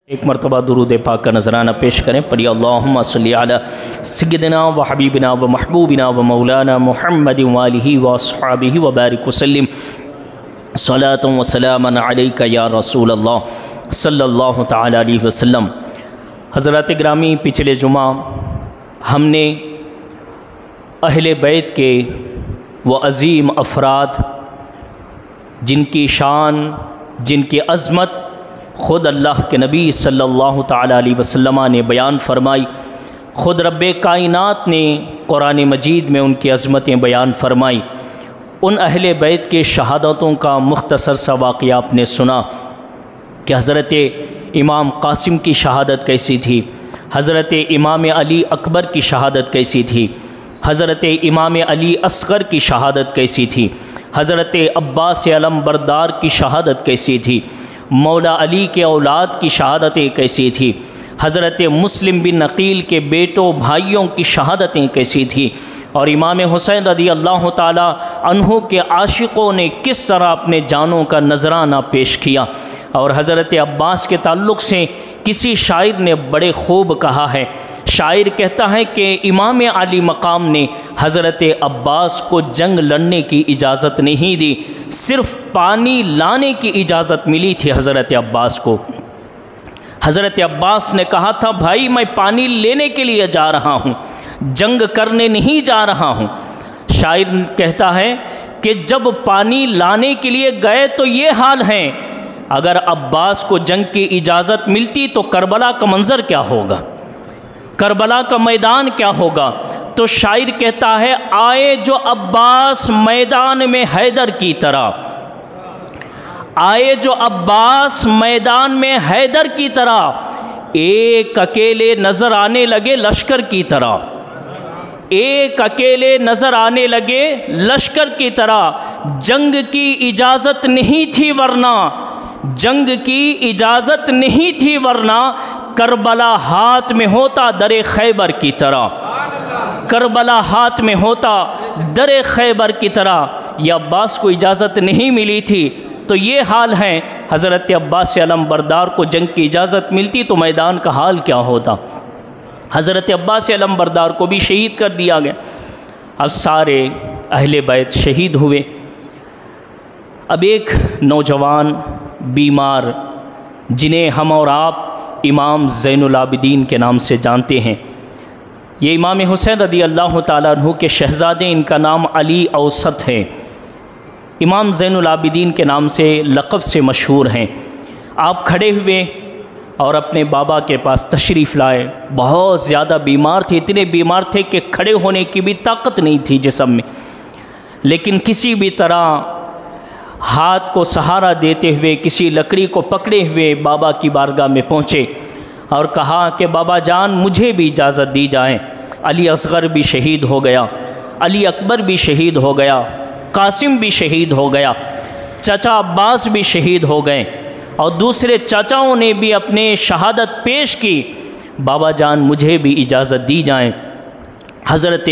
एक मरतबा दुरूद पाक का नजराना पेश करें। पढ़िए अल्लाहुम्मा सल्ली अला सय्यिदिना व हबीबिना व महबूबिना व मौलाना मुहम्मद व आलिहि व अस्हाबिहि व बारिक वसल्लिम सलातुन व सलामन अलैका या रसूल अल्लाह सल्लल्लाहु तआला अलैहि वसल्लम। हज़रात गिरामी, पिछले जुमा हमने अहले बैत के व अज़ीम अफराद जिनकी शान, जिनकी अज़मत ख़ुद अल्लाह के नबी सल्लल्लाहु तआला अलैहि वसल्लम ने बयान फरमाई, ख़ुद रब्बे कायनात ने कुरान मजीद में उनकी अज़मतें बयान फरमाई। उन अहले बैत के शहादतों का मुख्तसर सा वाक़या आपने सुना कि हज़रत इमाम कासिम की शहादत कैसी थी, हज़रत इमाम अली अकबर की शहादत कैसी थी, हज़रत इमाम अली असग़र की शहादत कैसी थी, हज़रत अब्बास अलम बरदार की शहादत कैसी थी, मौला अली के औलाद की शहादतें कैसी थी, हज़रत मुस्लिम बिन अकील के बेटों भाइयों की शहादतें कैसी थी, और इमाम हुसैन रज़ी अल्लाह ताला अन्हु के आशिक़ों ने किस तरह अपने जानों का नजराना पेश किया। और हज़रत अब्बास के ताल्लुक़ से किसी शायर ने बड़े खूब कहा है, शायर कहता है कि इमाम अली मकाम ने हज़रत अब्बास को जंग लड़ने की इजाज़त नहीं दी, सिर्फ़ पानी लाने की इजाज़त मिली थी हज़रत अब्बास को। हज़रत अब्बास ने कहा था, भाई मैं पानी लेने के लिए जा रहा हूँ, जंग करने नहीं जा रहा हूँ। शायर कहता है कि जब पानी लाने के लिए गए तो ये हाल है, अगर अब्बास को जंग की इजाज़त मिलती तो करबला का मंज़र क्या होगा, करबला का मैदान क्या होगा। तो शायर कहता है, आए जो अब्बास मैदान में हैदर की तरह, आए जो अब्बास मैदान में हैदर की तरह, एक अकेले नज़र आने लगे लश्कर की तरह, एक अकेले नज़र आने लगे लश्कर की तरह। जंग की इजाज़त नहीं थी वरना, जंग की इजाज़त नहीं थी वरना करबला हाथ में होता दरे खैबर की तरह, करबला हाथ में होता दरे खैबर की तरह। यह अब्बास को इजाज़त नहीं मिली थी तो ये हाल है। हज़रत अब्बास अलम बरदार को जंग की इजाज़त मिलती तो मैदान का हाल क्या होता। हज़रत अब्बास अलम बरदार को भी शहीद कर दिया गया। अब सारे अहले बैत शहीद हुए। अब एक नौजवान बीमार, जिन्हें हम और आप इमाम ज़ैनुल आबिदीन के नाम से जानते हैं, ये इमाम हुसैन रज़ी अल्लाह ताला अन्हु के शहज़ादे, इनका नाम अली औसत है, इमाम ज़ैनुल आबिदीन के नाम से लक़ब से मशहूर हैं। आप खड़े हुए और अपने बाबा के पास तशरीफ़ लाए। बहुत ज़्यादा बीमार थे, इतने बीमार थे कि खड़े होने की भी ताकत नहीं थी जिस्म में, लेकिन किसी भी तरह हाथ को सहारा देते हुए, किसी लकड़ी को पकड़े हुए बाबा की बारगाह में पहुँचे और कहा कि बाबा जान, मुझे भी इजाज़त दी जाए। अली असग़र भी शहीद हो गया, अली अकबर भी शहीद हो गया, कासिम भी शहीद हो गया, चाचा अब्बास भी शहीद हो गए और दूसरे चाचाओं ने भी अपने शहादत पेश की। बाबा जान, मुझे भी इजाज़त दी जाए। हज़रत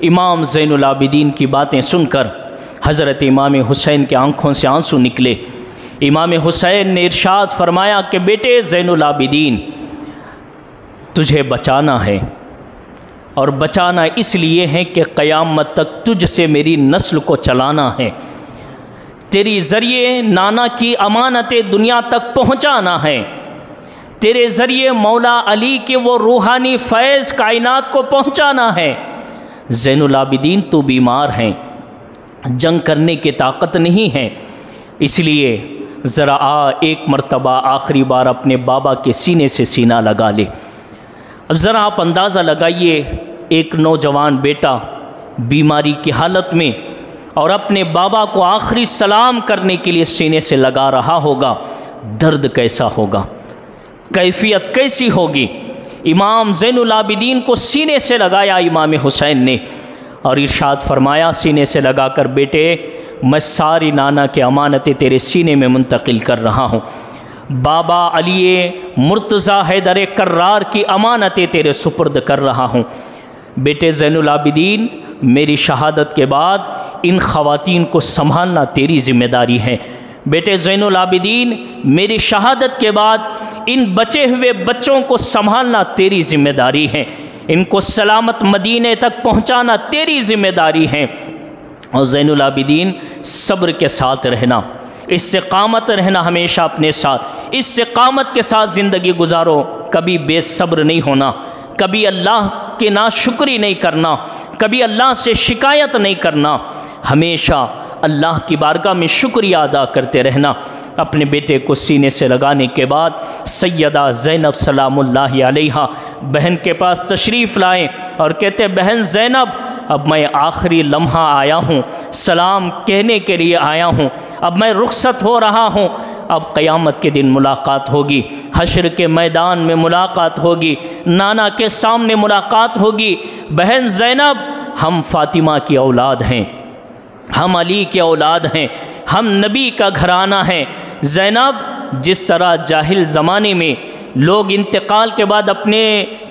इमाम ज़ैनुल आबिदीन की बातें सुनकर हज़रत इमाम हुसैन के आँखों से आंसू निकले। इमाम हुसैन ने इरशाद फरमाया कि बेटे ज़ैनुल आबिदीन, तुझे बचाना है, और बचाना इसलिए है कि क़यामत तक तुझसे मेरी नस्ल को चलाना है, तेरी ज़रिए नाना की अमानतें दुनिया तक पहुँचाना है, तेरे ज़रिए मौला अली के वो रूहानी फैज़ कायनात को पहुँचाना है। ज़ैनुल आबिदीन, तू बीमार है, जंग करने की ताकत नहीं है, इसलिए ज़रा आ एक मरतबा आखिरी बार अपने बाबा के सीने से सीना लगा ले। अब ज़रा आप अंदाज़ा लगाइए, एक नौजवान बेटा बीमारी की हालत में और अपने बाबा को आखिरी सलाम करने के लिए सीने से लगा रहा होगा, दर्द कैसा होगा, कैफियत कैसी होगी। इमाम ज़ैनुल आबिदीन को सीने से लगाया इमाम हुसैन ने और इरशाद फरमाया सीने से लगाकर, बेटे मैं सारी नाना के अमानतें तेरे सीने में मुंतकिल कर रहा हूँ, बाबा अली मुर्तज़ा हैदर कर्रार की अमानतें तेरे सुपुर्द कर रहा हूँ। बेटे ज़ैनुल आबिदीन, मेरी शहादत के बाद इन ख़वातीन को संभालना तेरी ज़िम्मेदारी है। बेटे ज़ैनुल आबिदीन, मेरी शहादत के बाद इन बचे हुए बच्चों को संभालना तेरी ज़िम्मेदारी है, इनको सलामत मदीने तक पहुँचाना तेरी ज़िम्मेदारी है। और ज़ैनुल आबिदीन सब्र के साथ रहना, इस्तिक़ामत रहना हमेशा अपने साथ, इस्तिक़ामत के साथ ज़िंदगी गुजारो, कभी बेसब्र नहीं होना, कभी अल्लाह के नाशुक्री नहीं करना, कभी अल्लाह से शिकायत नहीं करना, हमेशा अल्लाह की बारगाह में शुक्रिया अदा करते रहना। अपने बेटे को सीने से लगाने के बाद सैयदा ज़ैनब सलामुल्लाहि अलैहा बहन के पास तशरीफ़ लाएँ और कहते बहन ज़ैनब, अब मैं आखिरी लम्हा आया हूँ, सलाम कहने के लिए आया हूँ, अब मैं रुखसत हो रहा हूँ, अब क़यामत के दिन मुलाकात होगी, हश्र के मैदान में मुलाकात होगी, नाना के सामने मुलाकात होगी। बहन ज़ैनब, हम फ़ातिमा की औलाद हैं, हम अली के औलाद हैं, हम नबी का घराना है। ज़ैनब, जिस तरह जाहिल ज़माने में लोग इंतकाल के बाद अपने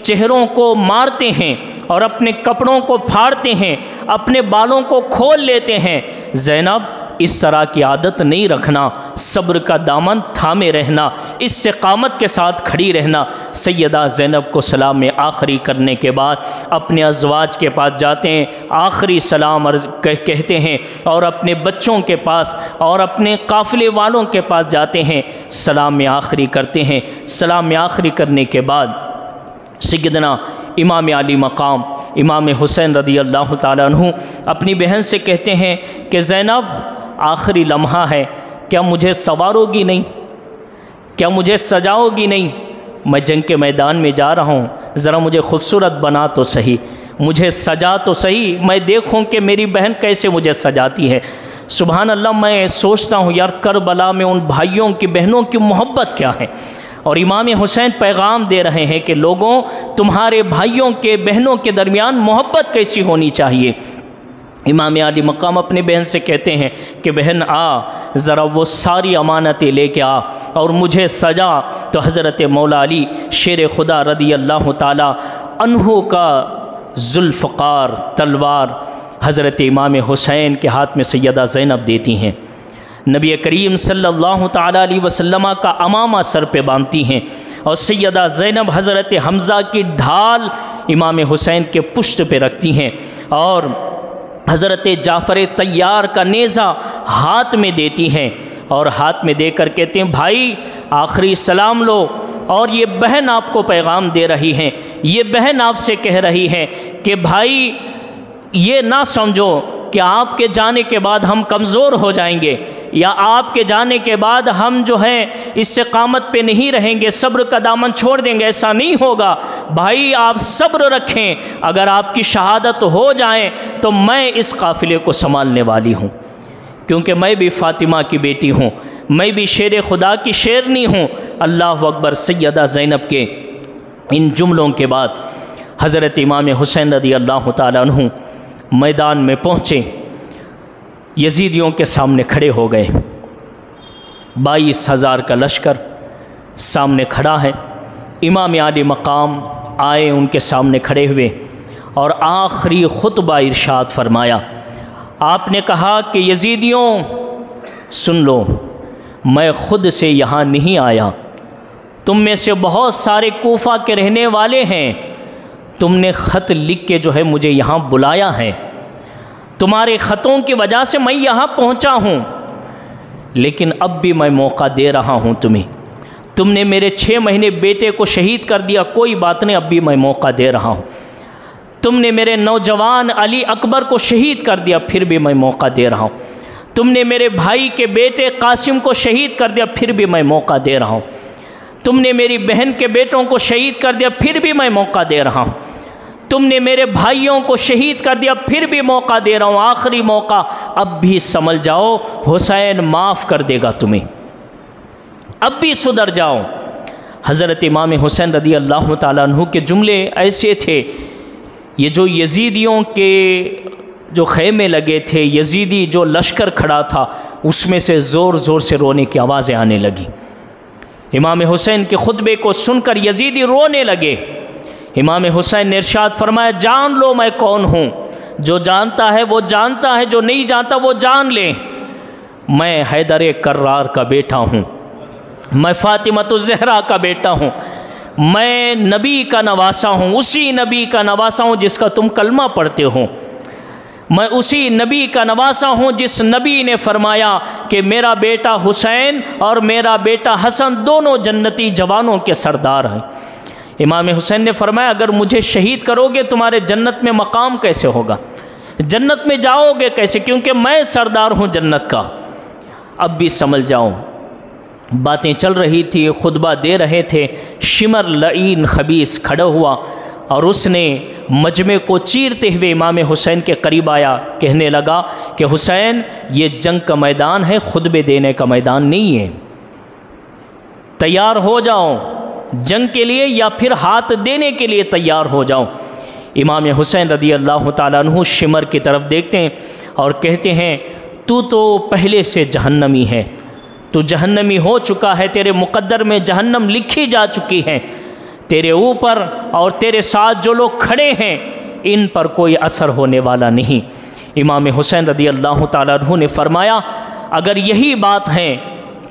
चेहरों को मारते हैं और अपने कपड़ों को फाड़ते हैं, अपने बालों को खोल लेते हैं, ज़ैनब इस तरह की आदत नहीं रखना, सब्र का दामन थामे रहना, इस्तिक़ामत के साथ खड़ी रहना। सैयदा ज़ैनब को सलाम में आखिरी करने के बाद अपने अज़वाज के पास जाते हैं, आखिरी सलाम कहते हैं और अपने बच्चों के पास और अपने काफ़िले वालों के पास जाते हैं, सलाम में आखिरी करते हैं। सलाम में आखिरी करने के बाद सैयदना इमाम अली मकाम इमाम हुसैन रदी अल्लाह ताला अन्हु अपनी बहन से कहते हैं कि ज़ैनब, आखिरी लम्हा है, क्या मुझे सवारोगी नहीं, क्या मुझे सजाओगी नहीं? मैं जंग के मैदान में जा रहा हूँ, ज़रा मुझे खूबसूरत बना तो सही, मुझे सजा तो सही, मैं देखूँ कि मेरी बहन कैसे मुझे सजाती है। सुभान अल्लाह, मैं सोचता हूँ यार करबला में उन भाइयों की बहनों की मोहब्बत क्या है। और इमाम हुसैन पैगाम दे रहे हैं कि लोगों, तुम्हारे भाइयों के बहनों के दरमियान मोहब्बत कैसी होनी चाहिए। इमाम अली मकाम अपनी बहन से कहते हैं कि बहन आ, ज़रा वो सारी अमानतें लेके आ और मुझे सजा। तो हज़रत मौला अली शेर खुदा रदी अल्लाह ताला अन्हु का जुल्फ़कार तलवार हज़रत इमाम हुसैन के हाथ में सैयदा ज़ैनब देती हैं। नबी करीम सल्लल्लाहु ताला अलैहि वसल्लम का अमामा सर पे बांधती हैं और सैयदा ज़ैनब हज़रत हमज़ा की ढाल इमाम हुसैन के पुष्ट पे रखती हैं और हज़रत जाफ़र तैयार का नेज़ा हाथ में देती हैं और हाथ में देकर कहते हैं भाई आखिरी सलाम लो। और ये बहन आपको पैगाम दे रही हैं, ये बहन आपसे कह रही है कि भाई ये ना समझो कि आपके जाने के बाद हम कमज़ोर हो जाएंगे या आपके जाने के बाद हम जो है इस्तिक़ामत पे नहीं रहेंगे, सब्र का दामन छोड़ देंगे, ऐसा नहीं होगा। भाई आप सब्र रखें, अगर आपकी शहादत हो जाए तो मैं इस काफ़िले को संभालने वाली हूँ, क्योंकि मैं भी फ़ातिमा की बेटी हूँ, मैं भी शेर खुदा की शेरनी हूँ। अल्लाह अकबर। सैयदा ज़ैनब के इन जुमलों के बाद हज़रत इमाम हुसैन रज़ी अल्लाह ताला अन्हु मैदान में पहुँचे, यजीदियों के सामने खड़े हो गए। 22,000 का लश्कर सामने खड़ा है। इमाम आली मकाम आए, उनके सामने खड़े हुए और आखिरी खुतबा इरशाद फरमाया। आपने कहा कि यजीदियों सुन लो, मैं ख़ुद से यहाँ नहीं आया, तुम में से बहुत सारे कूफा के रहने वाले हैं, तुमने ख़त लिख के जो है मुझे यहाँ बुलाया है, तुम्हारे ख़तों की वजह से मैं यहाँ पहुँचा हूँ, लेकिन अब भी मैं मौका दे रहा हूँ तुम्हें। तुमने मेरे 6 महीने बेटे को शहीद कर दिया, कोई बात नहीं, अब भी मैं मौका दे रहा हूँ। तुमने मेरे नौजवान अली अकबर को शहीद कर दिया, फिर भी मैं मौका दे रहा हूँ। तुमने मेरे भाई के बेटे कासिम को शहीद कर दिया, फिर भी मैं मौका दे रहा हूँ। तुमने मेरी बहन के बेटों को शहीद कर दिया, फिर भी मैं मौका दे रहा हूँ। तुमने मेरे भाइयों को शहीद कर दिया, फिर भी मौका दे रहा हूँ, आखिरी मौका, अब भी समझ जाओ, हुसैन माफ़ कर देगा तुम्हें, अब भी सुधर जाओ। हज़रत इमाम हुसैन रज़ी अल्लाह ताला अन्हु के जुमले ऐसे थे, ये जो यजीदियों के जो ख़ैमे लगे थे, यजीदी जो लश्कर खड़ा था, उसमें से ज़ोर ज़ोर से रोने की आवाज़ें आने लगी। इमाम हुसैन के खुतबे को सुनकर यजीदी रोने लगे। इमाम हुसैन ने इरशाद फरमाया, जान लो मैं कौन हूँ, जो जानता है वो जानता है, जो नहीं जानता वो जान ले, मैं हैदर कर्रार का बेटा हूँ। मैं फ़ातिमतुज़ ज़हरा का बेटा हूँ, मैं नबी का नवासा हूँ, उसी नबी का नवासा हूँ जिसका तुम कलमा पढ़ते हो। मैं उसी नबी का नवासा हूँ जिस नबी ने फरमाया कि मेरा बेटा हुसैन और मेरा बेटा हसन दोनों जन्नती जवानों के सरदार हैं। इमाम हुसैन ने फरमाया, अगर मुझे शहीद करोगे तुम्हारे जन्नत में मकाम कैसे होगा, जन्नत में जाओगे कैसे, क्योंकि मैं सरदार हूँ जन्नत का। अब भी समझ जाओ, बातें चल रही थी, खुतबा दे रहे थे, शिमर लईन खबीस खड़ा हुआ और उसने मजमे को चीरते हुए इमाम हुसैन के करीब आया, कहने लगा कि हुसैन, ये जंग का मैदान है, खुतबे देने का मैदान नहीं है। तैयार हो जाओ जंग के लिए या फिर हाथ देने के लिए तैयार हो जाओ। इमाम हुसैन रदी अल्लाह ताला अन्हु शिमर की तरफ देखते हैं और कहते हैं, तू तो पहले से जहन्नमी है, तू जहन्नमी हो चुका है, तेरे मुक़द्दर में जहन्नम लिखी जा चुकी है, तेरे ऊपर और तेरे साथ जो लोग खड़े हैं इन पर कोई असर होने वाला नहीं। इमाम हुसैन रदी अल्लाह ताला अन्हु ने फरमाया, अगर यही बात है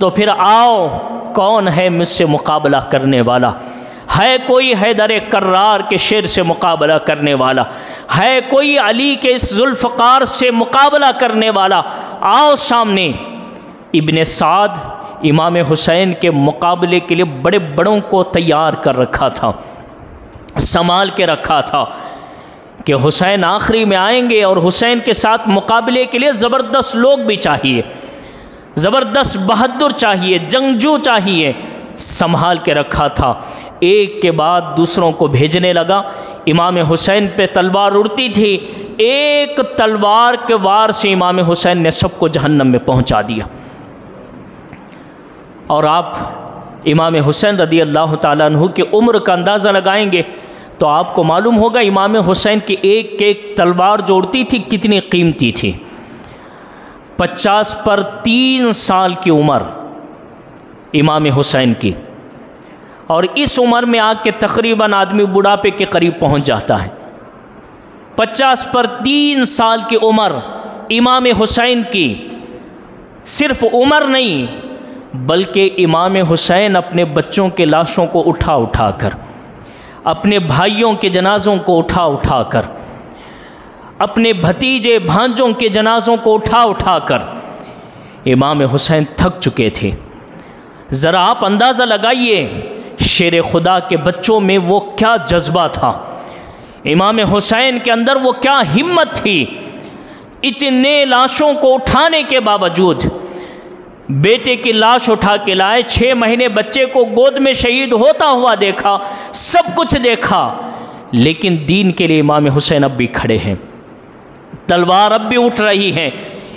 तो फिर आओ, कौन है मुझसे मुकाबला करने वाला? है कोई हैदर कर्रार के शेर से मुकाबला करने वाला? है कोई अली के इस जुल्फ़कार से मुकाबला करने वाला? आओ सामने। इब्ने साद इमाम हुसैन के मुकाबले के लिए बड़े बड़ों को तैयार कर रखा था, संभाल के रखा था कि हुसैन आखिरी में आएंगे और हुसैन के साथ मुकाबले के लिए ज़बरदस्त लोग भी चाहिए, ज़बरदस्त बहादुर चाहिए, जंगजू चाहिए। संभाल के रखा था, एक के बाद दूसरों को भेजने लगा। इमाम हुसैन पे तलवार उड़ती थी, एक तलवार के वार से इमाम हुसैन ने सबको जहन्नम में पहुंचा दिया। और आप इमाम हुसैन रदी अल्लाह ताला अन्हु की उम्र का अंदाज़ा लगाएंगे तो आपको मालूम होगा इमाम हुसैन की एक एक तलवार जो उड़ती थी कितनी कीमती थी। 50 पर 3 साल की उम्र इमाम हुसैन की, और इस उम्र में आके तकरीबन आदमी बुढ़ापे के करीब पहुंच जाता है। 50 पर 3 साल की उम्र इमाम हुसैन की। सिर्फ उम्र नहीं बल्कि इमाम हुसैन अपने बच्चों के लाशों को उठा उठा कर, अपने भाइयों के जनाज़ों को उठा उठा कर, अपने भतीजे भांजों के जनाज़ों को उठा उठा कर इमाम हुसैन थक चुके थे। ज़रा आप अंदाज़ा लगाइए शेर खुदा के बच्चों में वो क्या जज्बा था, इमाम हुसैन के अंदर वो क्या हिम्मत थी। इतने लाशों को उठाने के बावजूद बेटे की लाश उठा के लाए, 6 महीने बच्चे को गोद में शहीद होता हुआ देखा, सब कुछ देखा, लेकिन दीन के लिए इमाम हुसैन अब भी खड़े हैं, तलवार अब भी उठ रही है।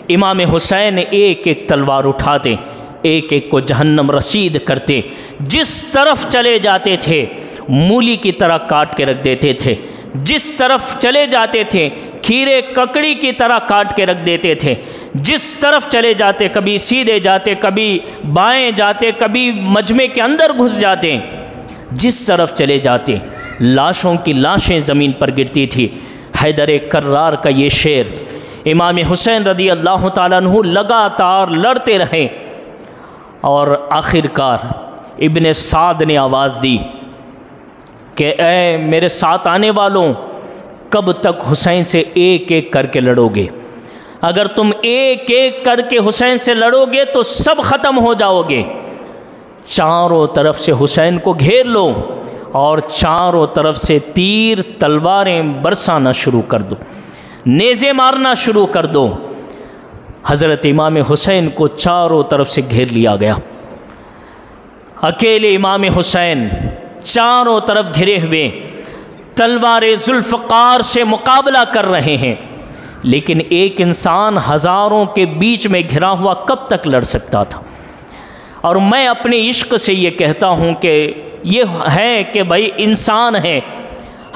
इमाम हुसैन एक एक तलवार उठाते, एक एक को जहन्नम रसीद करते, जिस तरफ चले जाते थे मूली की तरह काट के रख देते थे, जिस तरफ चले जाते थे खीरे ककड़ी की तरह काट के रख देते थे, जिस तरफ चले जाते कभी सीधे जाते, कभी बाएं जाते, कभी मजमे के अंदर घुस जाते, जिस तरफ चले जाते लाशों की लाशें ज़मीन पर गिरती थी। हैदर कर्रार का ये शेर इमाम हुसैन रदी अल्लाह ताला अन्हु लगातार लड़ते रहे और आखिरकार इब्ने साद ने आवाज़ दी कि ऐ मेरे साथ आने वालों, कब तक हुसैन से एक एक करके लड़ोगे? अगर तुम एक एक करके हुसैन से लड़ोगे तो सब ख़त्म हो जाओगे। चारों तरफ से हुसैन को घेर लो और चारों तरफ से तीर तलवारें बरसाना शुरू कर दो, नेज़े मारना शुरू कर दो। हज़रत इमाम हुसैन को चारों तरफ से घेर लिया गया। अकेले इमाम हुसैन चारों तरफ घिरे हुए तलवार जुल्फ़कार से मुकाबला कर रहे हैं, लेकिन एक इंसान हज़ारों के बीच में घिरा हुआ कब तक लड़ सकता था? और मैं अपने इश्क से ये कहता हूँ कि ये है कि भाई इंसान है,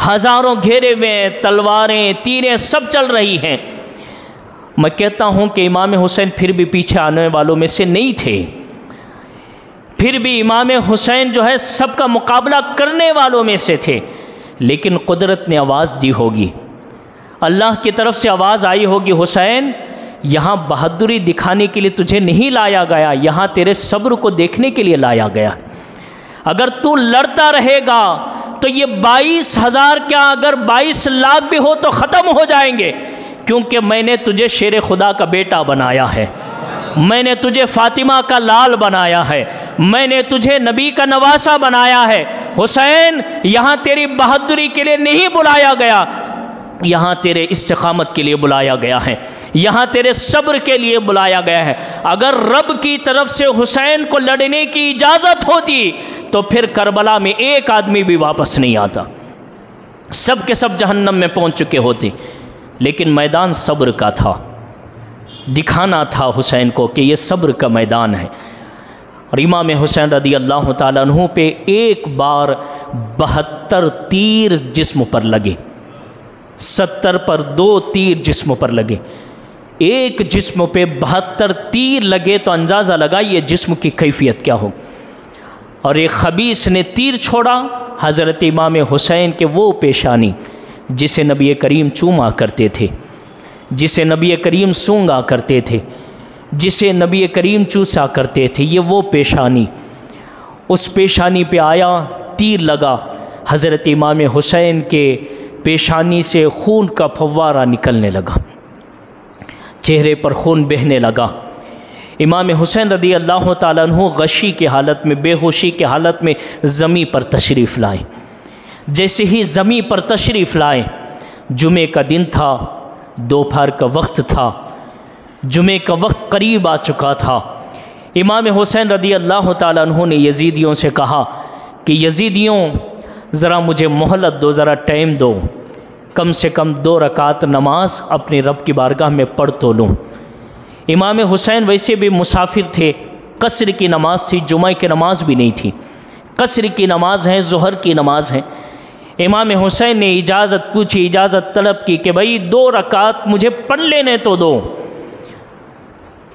हज़ारों घेरे हुए हैं, तलवारें तीरें सब चल रही हैं। मैं कहता हूँ कि इमाम हुसैन फिर भी पीछे आने वालों में से नहीं थे, फिर भी इमाम हुसैन जो है सबका मुकाबला करने वालों में से थे। लेकिन कुदरत ने आवाज़ दी होगी, अल्लाह की तरफ से आवाज़ आई होगी, हुसैन यहाँ बहादुरी दिखाने के लिए तुझे नहीं लाया गया, यहाँ तेरे सब्र को देखने के लिए लाया गया। अगर तू लड़ता रहेगा तो ये 22,000 क्या अगर 22 लाख भी हो तो ख़त्म हो जाएंगे, क्योंकि मैंने तुझे शेर खुदा का बेटा बनाया है, मैंने तुझे फ़ातिमा का लाल बनाया है, मैंने तुझे नबी का नवासा बनाया है। हुसैन, यहाँ तेरी बहादुरी के लिए नहीं बुलाया गया, यहाँ तेरे इस्तिक़ामत के लिए बुलाया गया है, यहाँ तेरे सब्र के लिए बुलाया गया है। अगर रब की तरफ से हुसैन को लड़ने की इजाज़त होती तो फिर करबला में एक आदमी भी वापस नहीं आता, सब के सब जहन्नम में पहुँच चुके होते। लेकिन मैदान सब्र का था, दिखाना था हुसैन को कि ये सब्र का मैदान है। और इमाम हुसैन रदी अल्लाह ताला अन्हु पे एक बार 72 तीर जिस्म पर लगे, 70 पर 2 तीर जिस्म पर लगे, एक जिस्म पे 72 तीर लगे तो अंदाज़ा लगा ये जिस्म की कैफियत क्या हो। और एक खबीस ने तीर छोड़ा हज़रत इमाम हुसैन के वो पेशानी जिसे नबी करीम चूमा करते थे, जिसे नबी करीम सूंघा करते थे, जिसे नबी करीम चूसा करते थे, ये वो पेशानी, उस पेशानी पे आया, तीर लगा, हज़रत इमाम हुसैन के पेशानी से खून का फव्वारा निकलने लगा, चेहरे पर खून बहने लगा। इमाम हुसैन रदी अल्लाह ताला अन्हु गशी की हालत में, बेहोशी की हालत में ज़मी पर तशरीफ़ लाए। जैसे ही ज़मी पर तशरीफ़ लाए, जुमे का दिन था, दोपहर का वक्त था, जुमे का वक्त करीब आ चुका था। इमाम हुसैन रदी अल्लाह ताला अन्हु ने यजीदियों से कहा कि यजीदियों, ज़रा मुझे मोहलत दो, ज़रा टाइम दो, कम से कम 2 रकात नमाज अपने रब की बारगाह में पढ़ तो लूँ। इमाम हुसैन वैसे भी मुसाफिर थे, कसर की नमाज़ थी, जुमा की नमाज भी नहीं थी, कसर की नमाज़ है, ज़ुहर की नमाज़ है। इमाम हुसैन ने इजाज़त पूछी, इजाज़त तलब की कि भाई 2 रकात मुझे पढ़ लेने तो दो।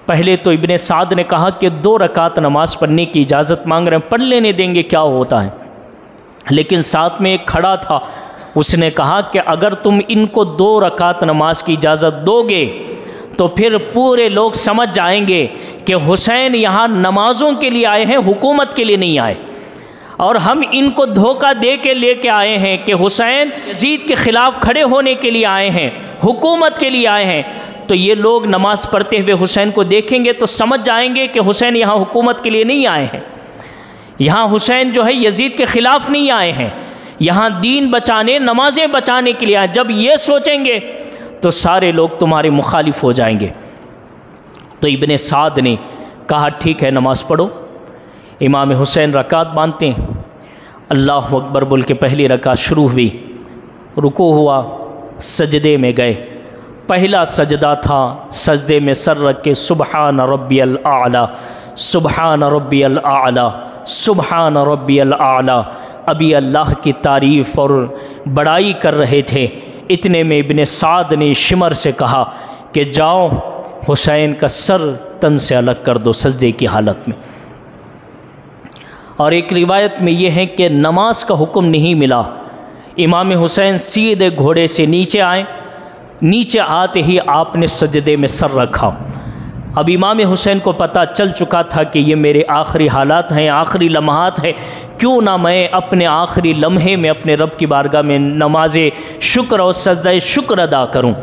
पहले तो इब्ने साद ने कहा कि 2 रकात नमाज़ पढ़ने की इजाज़त मांग रहे हैं, पढ़ लेने देंगे, क्या होता है। लेकिन साथ में एक खड़ा था, उसने कहा कि अगर तुम इनको 2 रकात नमाज की इजाज़त दोगे तो फिर पूरे लोग समझ जाएंगे कि हुसैन यहाँ नमाज़ों के लिए आए हैं, हुकूमत के लिए नहीं आए, और हम इनको धोखा दे के लेके आए हैं कि हुसैन यजीद के ख़िलाफ़ खड़े होने के लिए आए हैं, हुकूमत के लिए आए हैं। तो ये लोग नमाज़ पढ़ते हुए हुसैन को देखेंगे तो समझ जाएंगे कि हुसैन यहाँ हुकूमत के लिए नहीं आए हैं, यहाँ हुसैन जो है यजीद के ख़िलाफ़ नहीं आए हैं, यहाँ दीन बचाने, नमाज़ें बचाने के लिए आए। जब ये सोचेंगे तो सारे लोग तुम्हारे मुखालिफ हो जाएंगे। तो इब्ने साद ने कहा ठीक है, नमाज़ पढ़ो। इमाम हुसैन रकात बांधते हैं, अल्लाह अकबर बोल के पहली रकात शुरू हुई, रुकू हुआ, सजदे में गए। पहला सजदा था, सजदे में सर रख के सुबहान रब्बियल आला, सुबहान रब्बियल आला, सुबहान रब्बियल आला, अभी अल्लाह की तारीफ़ और बड़ाई कर रहे थे। इतने में इब्ने साद ने शिमर से कहा कि जाओ हुसैन का सर तन से अलग कर दो सजदे की हालत में। और एक रिवायत में ये है कि नमाज का हुक्म नहीं मिला, इमाम हुसैन सीधे घोड़े से नीचे आए, नीचे आते ही आपने सजदे में सर रखा। अब इमाम हुसैन को पता चल चुका था कि ये मेरे आखिरी हालात हैं, आखिरी लम्हात हैं, क्यों ना मैं अपने आखिरी लम्हे में अपने रब की बारगाह में नमाज शुक्र और सजदा शुक्र अदा करूं।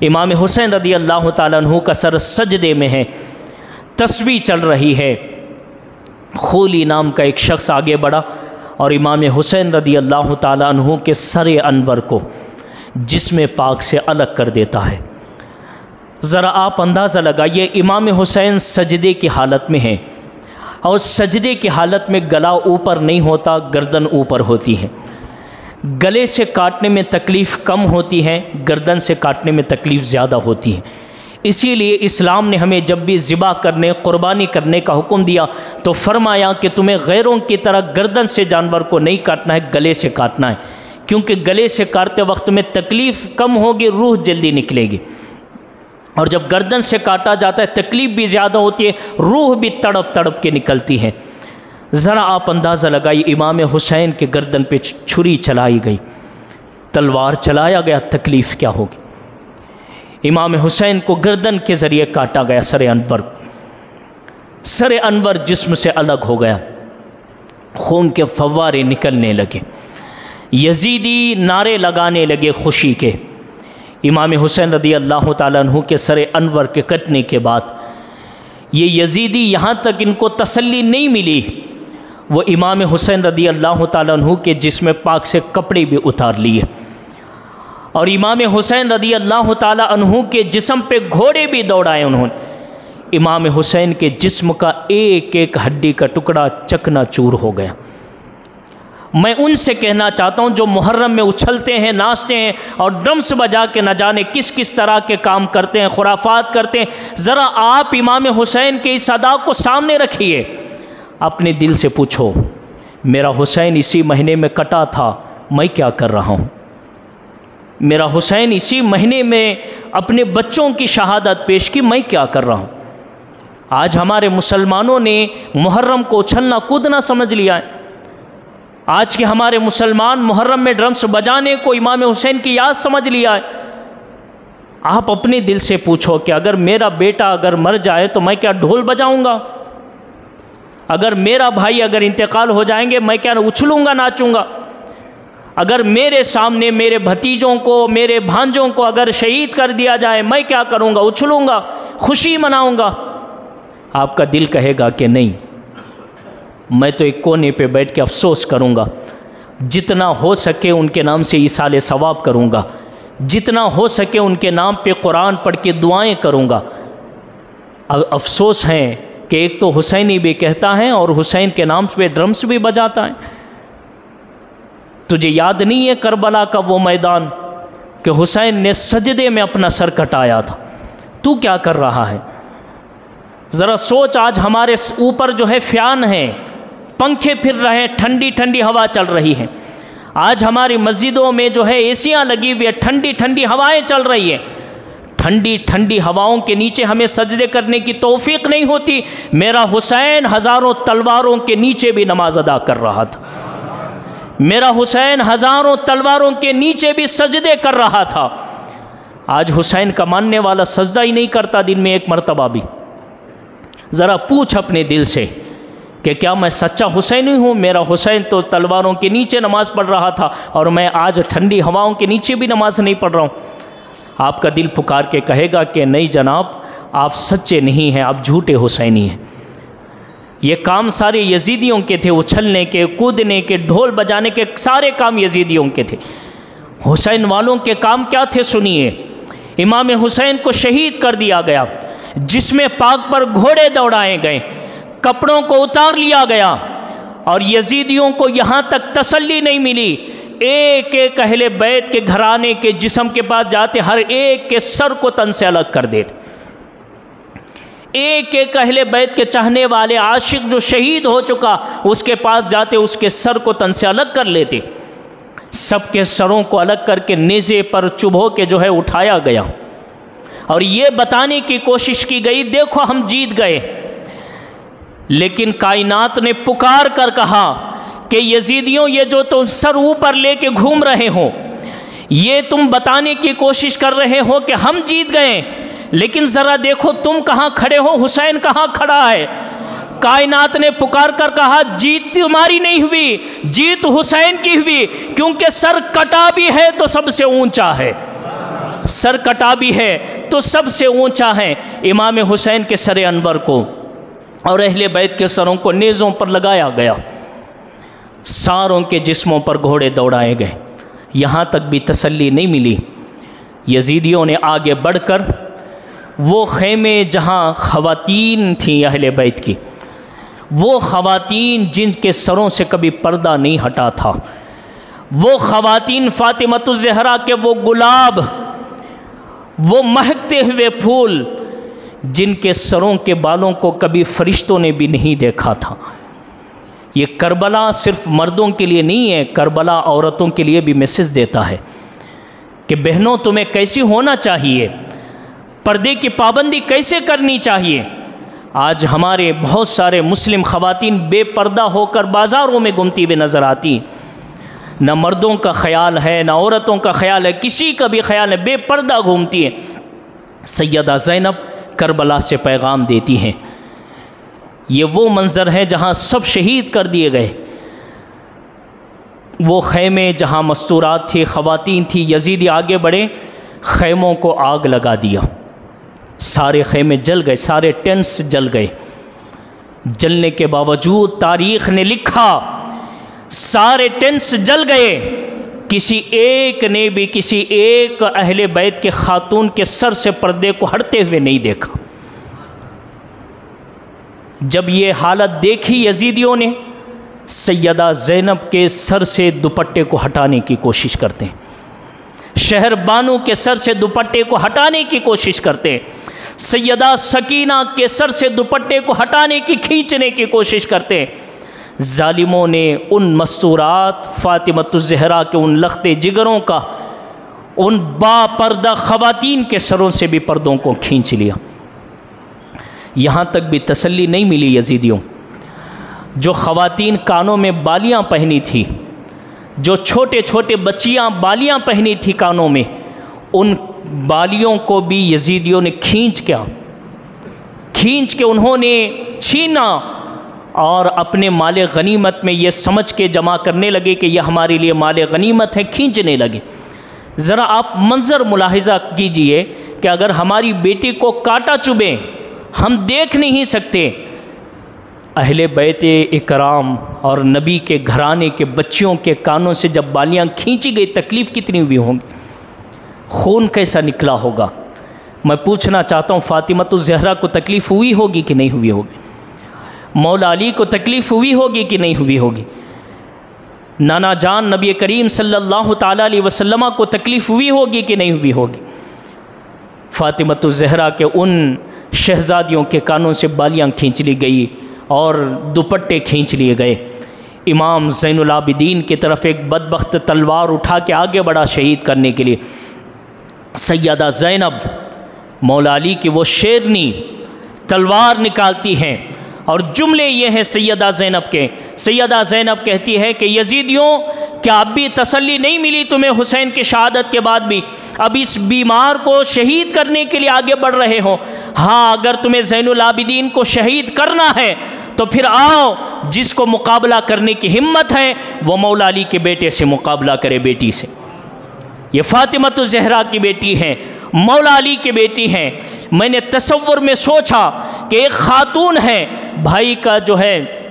इमाम हुसैन रदी अल्लाह ताला अन्हु का सर सजदे में है, तस्बीह चल रही है। खूली नाम का एक शख्स आगे बढ़ा और इमाम हुसैन रदी अल्लाह ताला अन्हु के सर अनवर को जिस्म पाक से अलग कर देता है। ज़रा आप अंदाज़ा लगाइए, इमाम हुसैन सजदे की हालत में है और सजदे की हालत में गला ऊपर नहीं होता, गर्दन ऊपर होती है। गले से काटने में तकलीफ़ कम होती है, गर्दन से काटने में तकलीफ़ ज़्यादा होती है। इसीलिए इस्लाम ने हमें जब भी ज़िबा करने, क़ुरबानी करने का हुक्म दिया तो फरमाया कि तुम्हें गैरों की तरह गर्दन से जानवर को नहीं काटना है, गले से काटना है, क्योंकि गले से काटते वक्त में तकलीफ़ कम होगी, रूह जल्दी निकलेगी। और जब गर्दन से काटा जाता है तकलीफ़ भी ज़्यादा होती है, रूह भी तड़प तड़प के निकलती है। ज़रा आप अंदाज़ा लगाइए, इमाम हुसैन के गर्दन पे छुरी चलाई गई, तलवार चलाया गया, तकलीफ़ क्या होगी। इमाम हुसैन को गर्दन के ज़रिए काटा गया, सर अनवर जिस्म से अलग हो गया, खून के फव्वारे निकलने लगे। यजीदी नारे लगाने लगे खुशी के। इमाम हुसैन रदी अल्लाह ताला अन्हु के सर अनवर के कटने के बाद ये यजीदी यहाँ तक इनको तसल्ली नहीं मिली, वो इमाम हुसैन रदी अल्लाह ताला अन्हु के जिस्म पाक से कपड़े भी उतार लिए और इमाम हुसैन रदी अल्लाह ताला अन्हु के जिस्म पे घोड़े भी दौड़ाए उन्होंने। इमाम हुसैन के जिस्म का एक एक हड्डी का टुकड़ा चकनाचूर हो गया। मैं उनसे कहना चाहता हूँ जो मुहर्रम में उछलते हैं, नाचते हैं और ड्रम्स बजा के न जाने किस किस तरह के काम करते हैं, खुराफात करते हैं, ज़रा आप इमाम हुसैन के इस अदा को सामने रखिए, अपने दिल से पूछो, मेरा हुसैन इसी महीने में कटा था, मैं क्या कर रहा हूँ? मेरा हुसैन इसी महीने में अपने बच्चों की शहादत पेश की, मैं क्या कर रहा हूँ? आज हमारे मुसलमानों ने मुहर्रम को उछलना कूदना समझ लिया है। आज के हमारे मुसलमान मुहर्रम में ड्रम्स बजाने को इमाम हुसैन की याद समझ लिया है। आप अपने दिल से पूछो कि अगर मेरा बेटा अगर मर जाए तो मैं क्या ढोल बजाऊंगा? अगर मेरा भाई अगर इंतकाल हो जाएंगे मैं क्या उछलूंगा, नाचूंगा? अगर मेरे सामने मेरे भतीजों को, मेरे भांजों को अगर शहीद कर दिया जाए मैं क्या करूंगा? उछलूंगा, खुशी मनाऊंगा? आपका दिल कहेगा कि नहीं, मैं तो एक कोने पे बैठ के अफसोस करूंगा, जितना हो सके उनके नाम से इसाले सवाब करूंगा, जितना हो सके उनके नाम पे कुरान पढ़ के दुआएं करूंगा। अफसोस है कि एक तो हुसैनी भी कहता है और हुसैन के नाम पे ड्रम्स भी बजाता है। तुझे याद नहीं है करबला का वो मैदान कि हुसैन ने सजदे में अपना सर कटाया था? तू क्या कर रहा है? ज़रा सोच, आज हमारे ऊपर जो है फ़ैन है, पंखे फिर रहे हैं, ठंडी ठंडी हवा चल रही है। आज हमारी मस्जिदों में जो है एसियाँ लगी हुई है, ठंडी ठंडी हवाएं चल रही है। ठंडी ठंडी हवाओं के नीचे हमें सजदे करने की तौफीक नहीं होती। मेरा हुसैन हज़ारों तलवारों के नीचे भी नमाज अदा कर रहा था। मेरा हुसैन हज़ारों तलवारों के नीचे भी सजदे कर रहा था। आज हुसैन का मानने वाला सजदा ही नहीं करता दिन में एक मरतबा भी। ज़रा पूछ अपने दिल से कि क्या मैं सच्चा हुसैनी हूँ? मेरा हुसैन तो तलवारों के नीचे नमाज़ पढ़ रहा था और मैं आज ठंडी हवाओं के नीचे भी नमाज़ नहीं पढ़ रहा हूँ। आपका दिल पुकार के कहेगा कि नहीं जनाब, आप सच्चे नहीं हैं, आप झूठे हुसैनी हैं। ये काम सारे यजीदियों के थे, उछलने के, कूदने के, ढोल बजाने के, सारे काम यजीदियों के थे। हुसैन वालों के काम क्या थे सुनिए। इमाम हुसैन को शहीद कर दिया गया, जिसमें पाक पर घोड़े दौड़ाए गए, कपड़ों को उतार लिया गया और यजीदियों को यहाँ तक तसल्ली नहीं मिली। एक एक अहले बैत के घराने के जिस्म के पास जाते, हर एक के सर को तन से अलग कर देते। एक एक अहले बैत के चाहने वाले आशिक जो शहीद हो चुका, उसके पास जाते, उसके सर को तन से अलग कर लेते। सबके सरों को अलग करके नेज़े पर चुभो के जो है उठाया गया और ये बताने की कोशिश की गई, देखो हम जीत गए। लेकिन कायनात ने पुकार कर कहा कि यजीदियों, ये जो तुम सर ऊपर लेके घूम रहे हो, ये तुम बताने की कोशिश कर रहे हो कि हम जीत गए, लेकिन ज़रा देखो तुम कहाँ खड़े हो, हुसैन कहाँ खड़ा है। कायनात ने पुकार कर कहा, जीत तुम्हारी नहीं हुई, जीत हुसैन की हुई, क्योंकि सर कटा भी है तो सबसे ऊंचा है, सर कटा भी है तो सबसे ऊंचा है। इमाम हुसैन के सर अनवर को और अहले बैत के सरों को नेज़ों पर लगाया गया, सारों के जिस्मों पर घोड़े दौड़ाए गए। यहाँ तक भी तसल्ली नहीं मिली। यजीदियों ने आगे बढ़कर वो खेमे जहाँ ख़वातीन थीं अहले बैत की, वो ख़वातीन जिनके सरों से कभी पर्दा नहीं हटा था, वो ख़वातीन फ़ातिमतुज़ ज़हरा के वो गुलाब, वो महकते हुए फूल, जिनके सरों के बालों को कभी फरिश्तों ने भी नहीं देखा था। ये करबला सिर्फ मर्दों के लिए नहीं है, करबला औरतों के लिए भी मैसेज देता है कि बहनों तुम्हें कैसी होना चाहिए, पर्दे की पाबंदी कैसे करनी चाहिए। आज हमारे बहुत सारे मुस्लिम ख़वातीन बेपर्दा होकर बाज़ारों में घूमती हुई नज़र आती, न मर्दों का ख्याल है न औरतों का ख्याल है, किसी का भी ख्याल है, बेपर्दा घूमती है। सैयदा ज़ैनब करबला से पैगाम देती हैं। ये वो मंज़र है जहाँ सब शहीद कर दिए गए। वो ख़ैमे जहाँ मस्तूरात थी, ख़वातीन थी, यजीदी आगे बढ़े, ख़ैमों को आग लगा दिया। सारे ख़ैमे जल गए, सारे टेंट्स जल गए। जलने के बावजूद तारीख़ ने लिखा सारे टेंट्स जल गए, किसी एक ने भी किसी एक अहले बैत के खातून के सर से पर्दे को हटते हुए नहीं देखा। जब ये हालत देखी यजीदियों ने, सैयदा ज़ैनब के सर से दुपट्टे को हटाने की कोशिश करते हैं, शहर बानो के सर से दुपट्टे को हटाने की कोशिश करते हैं, सैयदा सकीना के सर से दुपट्टे को हटाने की, खींचने की कोशिश करते हैं। जालिमों ने उन मस्तूरात फ़ातिमतुज़ ज़हरा के उन लख्ते जिगरों का, उन बापर्दा ख़वातीन के सरों से भी पर्दों को खींच लिया। यहाँ तक भी तसल्ली नहीं मिली यजीदियों। जो ख़वातीन कानों में बालियाँ पहनी थी, जो छोटे छोटे बच्चियाँ बालियाँ पहनी थी कानों में, उन बालियों को भी यजीदियों ने खींच के उन्होंने छीना और अपने माले गनीमत में ये समझ के जमा करने लगे कि यह हमारे लिए माले गनीमत है, खींचने लगे। ज़रा आप मंज़र मुलाहिज़ा कीजिए कि अगर हमारी बेटी को कांटा चुभे, हम देख नहीं सकते, अहले बैत इकराम और नबी के घराने के बच्चियों के कानों से जब बालियाँ खींची गई, तकलीफ़ कितनी हुई होंगी, खून कैसा निकला होगा। मैं पूछना चाहता हूँ, फ़ातिमतुज़ ज़हरा को तकलीफ़ हुई होगी कि नहीं हुई होगी? मौला अली को तकलीफ़ हुई होगी कि नहीं हुई होगी? नाना जान नबी करीम सल्लल्लाहु ताला अलैहि वसल्लम को तकलीफ़ हुई होगी कि नहीं हुई होगी? फ़ातिमतुज़ ज़हरा के उन शहज़ादियों के कानों से बालियाँ खींच ली गई और दुपट्टे खींच लिए गए। इमाम ज़ैनुल आबिदीन की तरफ एक बदबख्त तलवार उठा के आगे बढ़ा शहीद करने के लिए। सैयदा ज़ैनब मौला अली की वो शेरनी तलवार निकालती हैं और जुमले ये हैं सैयदा ज़ैनब के। सैयदा ज़ैनब कहती है कि यजीदियों, क्या अब भी तसल्ली नहीं मिली तुम्हें हुसैन की शहादत के बाद भी? अब इस बीमार को शहीद करने के लिए आगे बढ़ रहे हो? हाँ, अगर तुम्हें ज़ैनुल आबिदीन को शहीद करना है तो फिर आओ, जिसको मुकाबला करने की हिम्मत है वो मौला अली के बेटे से मुकाबला करे, बेटी से। ये फ़ातिमतुज़ ज़हरा की बेटी हैं, मौला अली की बेटी हैं। मैंने तसव्वुर में सोचा कि एक खातून है, भाई का जो है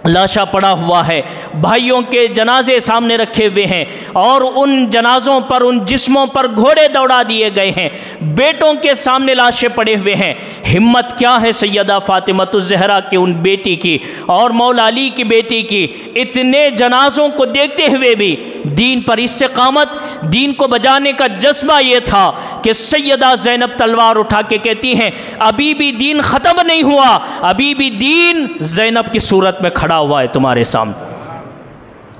लाशा पड़ा हुआ है, भाइयों के जनाजे सामने रखे हुए हैं और उन जनाजों पर, उन जिस्मों पर घोड़े दौड़ा दिए गए हैं, बेटों के सामने लाशें पड़े हुए हैं। हिम्मत क्या है सैयदा फ़ातिमतुज़ ज़हरा की, उन बेटी की और मौला अली की बेटी की, इतने जनाजों को देखते हुए भी दीन पर इस्तिक़ामत, दीन को बजाने का जज्बा ये था कि सैयदा ज़ैनब तलवार उठा के कहती हैं, अभी भी दीन ख़त्म नहीं हुआ, अभी भी दीन ज़ैनब की सूरत में खड़ा हुआ है तुम्हारे सामने।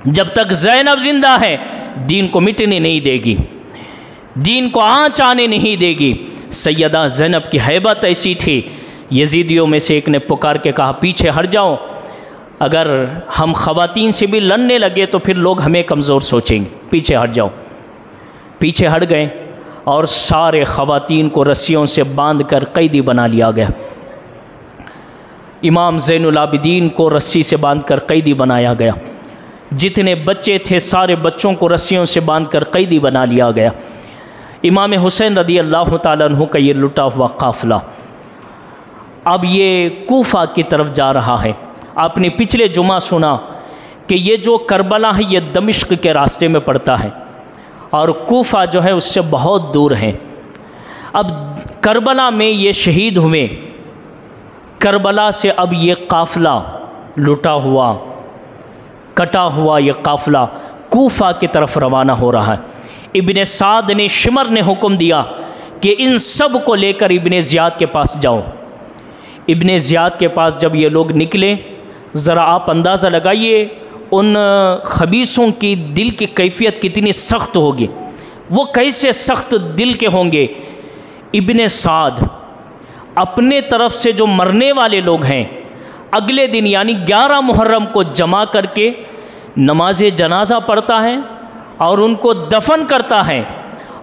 जब तक ज़ैनब जिंदा है दीन को मिटने नहीं देगी, दीन को आँच आने नहीं देगी। सैयदा ज़ैनब की हैबत ऐसी थी, यजीदियों में से एक ने पुकार के कहा, पीछे हट जाओ, अगर हम ख़वातीन से भी लड़ने लगे तो फिर लोग हमें कमज़ोर सोचेंगे, पीछे हट जाओ। पीछे हट गए और सारे ख़वातीन को रस्सियों से बांध कर कैदी बना लिया गया। इमाम ज़ैनुल आबिदीन को रस्सी से बांध कर कैदी बनाया गया। जितने बच्चे थे सारे बच्चों को रस्सियों से बांध कर कैदी बना लिया गया। इमाम हुसैन रदी अल्लाह ताला अन्हु का ये लुटा हुआ काफ़िला अब ये कूफ़ा की तरफ जा रहा है। आपने पिछले जुमा सुना कि ये जो करबला है ये दमिश्क के रास्ते में पड़ता है और कूफ़ा जो है उससे बहुत दूर है। अब करबला में ये शहीद हुए, करबला से अब ये काफ़िला लुटा हुआ, कटा हुआ ये काफ़िला कूफ़ा की तरफ रवाना हो रहा है। इब्ने साद ने, शिमर ने हुक्म दिया कि इन सब को लेकर इब्ने ज़ियाद के पास जाओ। इब्ने ज़ियाद के पास जब ये लोग निकले, ज़रा आप अंदाज़ा लगाइए उन खबीसों की दिल की कैफियत कितनी सख्त होगी, वो कैसे सख्त दिल के होंगे। इब्ने साद अपने तरफ से जो मरने वाले लोग हैं अगले दिन यानी 11 मुहर्रम को जमा करके नमाज जनाजा पढ़ता है और उनको दफन करता है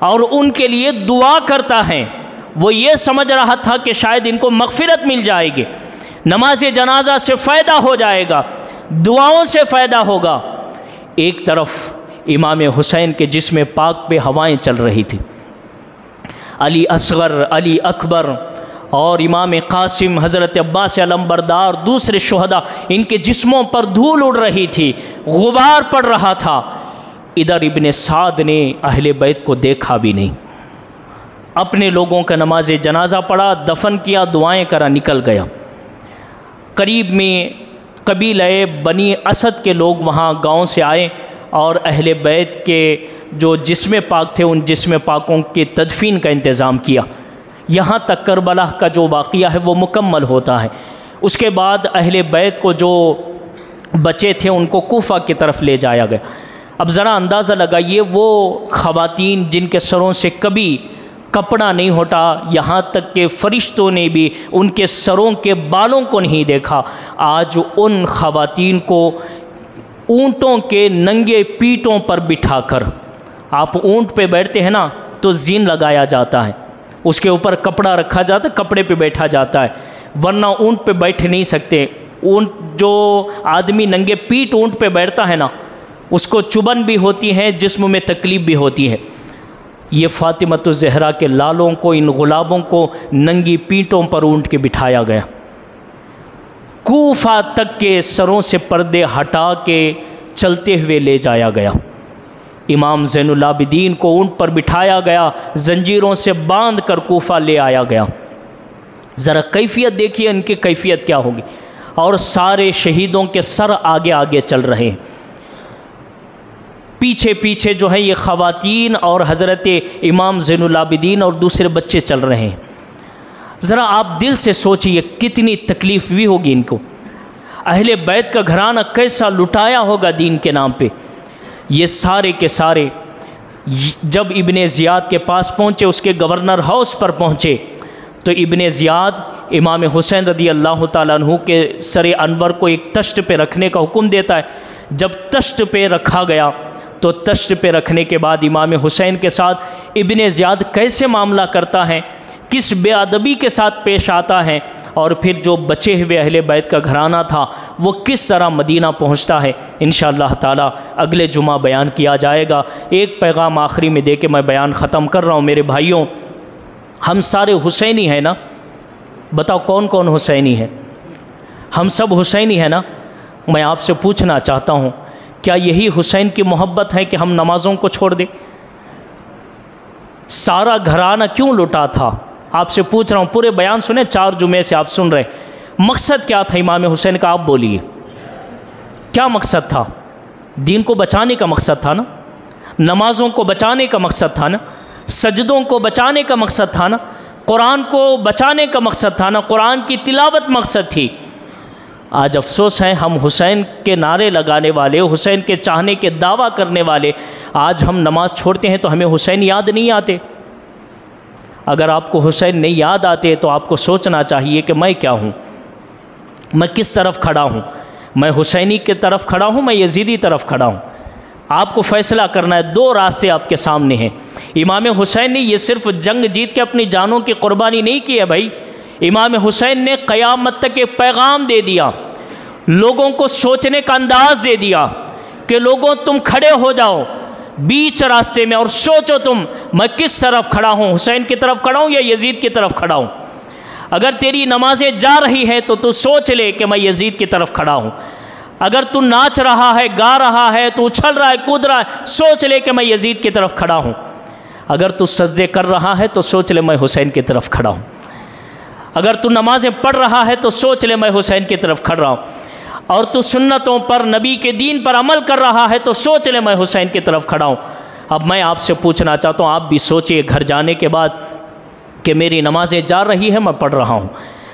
और उनके लिए दुआ करता है। वो ये समझ रहा था कि शायद इनको मग़फ़िरत मिल जाएगी, नमाज जनाजा से फ़ायदा हो जाएगा, दुआओं से फ़ायदा होगा। एक तरफ इमाम हुसैन के जिस्म पाक पे हवाएं चल रही थी, अली असग़र, अली अकबर और इमाम क़ासिम, हज़रत अब्बास अलमबरदार, दूसरे शुहदा, इनके जिस्मों पर धूल उड़ रही थी, गुबार पड़ रहा था। इधर इब्ने साद ने अहले बैत को देखा भी नहीं, अपने लोगों का नमाज जनाजा पढ़ा, दफन किया, दुआएं करा, निकल गया। करीब में कबीले बनी असद के लोग वहाँ गांव से आए और अहले बैत के जो जिस्म पाक थे उन जिस्म पाकों के तदफीन का इंतज़ाम किया। यहाँ तक करबला का जो वाक़या है वो मुकम्मल होता है। उसके बाद अहले बैत को जो बचे थे उनको कूफ़ा की तरफ ले जाया गया। अब ज़रा अंदाज़ा लगाइए, वो ख़वातीन जिनके सरों से कभी कपड़ा नहीं हटा, यहाँ तक कि फ़रिश्तों ने भी उनके सरों के बालों को नहीं देखा, आज उन ख़वातीन को ऊँटों के नंगे पीठों पर बिठाकर, आप ऊँट पे बैठते हैं ना तो ज़ीन लगाया जाता है, उसके ऊपर कपड़ा रखा जाता है, कपड़े पे बैठा जाता है, वरना ऊँट पे बैठ नहीं सकते। ऊँट जो आदमी नंगे पीठ ऊँट पे बैठता है ना, उसको चुभन भी होती है, जिस्म में तकलीफ़ भी होती है। ये फ़ातिमतुज़ ज़हरा के लालों को, इन गुलाबों को नंगी पीठों पर ऊँट के बिठाया गया। कूफा तक के सरों से पर्दे हटा के चलते हुए ले जाया गया। इमाम ज़ैनुल आबिदीन को ऊँट पर बिठाया गया, जंजीरों से बांध कर कूफा ले आया गया। ज़रा कैफियत देखिए इनकी कैफियत क्या होगी। और सारे शहीदों के सर आगे आगे चल रहे हैं, पीछे पीछे जो है ये ख़वातीन और हज़रत इमाम ज़ैनुल आबिदीन और दूसरे बच्चे चल रहे हैं। ज़रा आप दिल से सोचिए कितनी तकलीफ़ भी होगी इनको। अहले बैत का घराना कैसा लुटाया होगा दीन के नाम पे। ये सारे के सारे जब इब्ने ज़ियाद के पास पहुँचे, उसके गवर्नर हाउस पर पहुँचे, तो इब्ने ज़ियाद इमाम हुसैन रदी अल्लाह ताला अन्हु के सर अनवर को एक तश्त पे रखने का हुक्म देता है। जब तश्त पे रखा गया तो तश्त पे रखने के बाद इमाम हुसैन के साथ इब्ने ज़ियाद कैसे मामला करता है, किस बेअदबी के साथ पेश आता है, और फिर जो बचे हुए अहले बैत का घराना था वो किस तरह मदीना पहुंचता है, इंशाअल्लाह ताला अगले जुमा बयान किया जाएगा। एक पैगाम आखिरी में दे के मैं बयान ख़त्म कर रहा हूँ। मेरे भाइयों, हम सारे हुसैनी हैं ना? बताओ कौन कौन हुसैनी है? हम सब हुसैनी हैं ना? मैं आपसे पूछना चाहता हूँ, क्या यही हुसैन की मोहब्बत है कि हम नमाज़ों को छोड़ दें? सारा घराना क्यों लुटा था? आपसे पूछ रहा हूँ, पूरे बयान सुने, 4 जुमे से आप सुन रहे। मकसद क्या था इमाम हुसैन का? आप बोलिए, क्या मकसद था? दीन को बचाने का मकसद था ना, नमाज़ों को बचाने का मकसद था ना, सजदों को बचाने का मकसद था ना, कुरान को बचाने का मकसद था ना, कुरान की तिलावत मकसद थी। आज अफसोस है, हम हुसैन के नारे लगाने वाले, हुसैन के चाहने के दावा करने वाले, आज हम नमाज़ छोड़ते हैं तो हमें हुसैन याद नहीं आते। अगर आपको हुसैन नहीं याद आते तो आपको सोचना चाहिए कि मैं क्या हूँ, मैं किस तरफ खड़ा हूँ। मैं हुसैनी की तरफ खड़ा हूँ, मैं यजीदी तरफ खड़ा हूँ। आपको फ़ैसला करना है। 2 रास्ते आपके सामने हैं। इमाम हुसैन ने ये सिर्फ जंग जीत के अपनी जानों की कुर्बानी नहीं की है भाई। इमाम हुसैन ने क़यामत तक एक पैगाम दे दिया, लोगों को सोचने का अंदाज़ दे दिया कि लोगों तुम खड़े हो जाओ बीच रास्ते में और सोचो तुम, मैं किस तरफ खड़ा हूँ, हुसैन की तरफ खड़ा हूँ या यजीद की तरफ खड़ा हूँ। अगर तेरी नमाज़ें जा रही हैं तो तू सोच ले कि मैं यजीद की तरफ खड़ा हूँ। अगर तू नाच रहा है, गा रहा है, तू उछल रहा है, कूद रहा है, सोच ले कि मैं यजीद की तरफ खड़ा हूँ। अगर तू सजदे कर रहा है तो सोच ले मैं हुसैन की तरफ खड़ा हूँ। अगर तू नमाज़ें पढ़ रहा है तो सोच ले मैं हुसैन की तरफ खड़ा हूँ। और तू सुन्नतों पर, नबी के दीन पर अमल कर रहा है तो सोच ले मैं हुसैन की तरफ खड़ा हूँ। अब मैं आपसे पूछना चाहता हूँ, आप भी सोचिए घर जाने के बाद कि मेरी नमाज़ें जा रही है, मैं पढ़ रहा हूँ।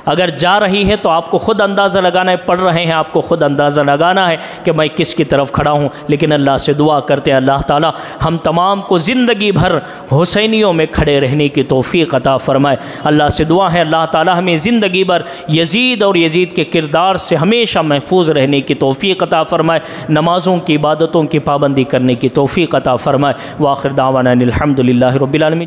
अगर जा रही है तो आपको ख़ुद अंदाज़ा लगाना है, पढ़ रहे हैं आपको ख़ुद अंदाज़ा लगाना है कि मैं किस की तरफ खड़ा हूँ। लेकिन अल्लाह से दुआ करते हैं, अल्लाह ताला हम तमाम को ज़िंदगी भर हुसैनियों में खड़े रहने की तौफ़ीक़ अता फ़रमाए। अल्लाह से दुआ है अल्लाह ताला हमें ज़िंदगी भर यजीद और यजीद के किरदार से हमेशा महफूज रहने की तौफ़ीक़ अता फ़रमाए, नमाज़ों की इबादतों की पाबंदी करने की तौफ़ीक़ अता फ़रमाए। व आखिर दावाना अनिल हम्दुलिल्लाहि रब्बिल आलमीन।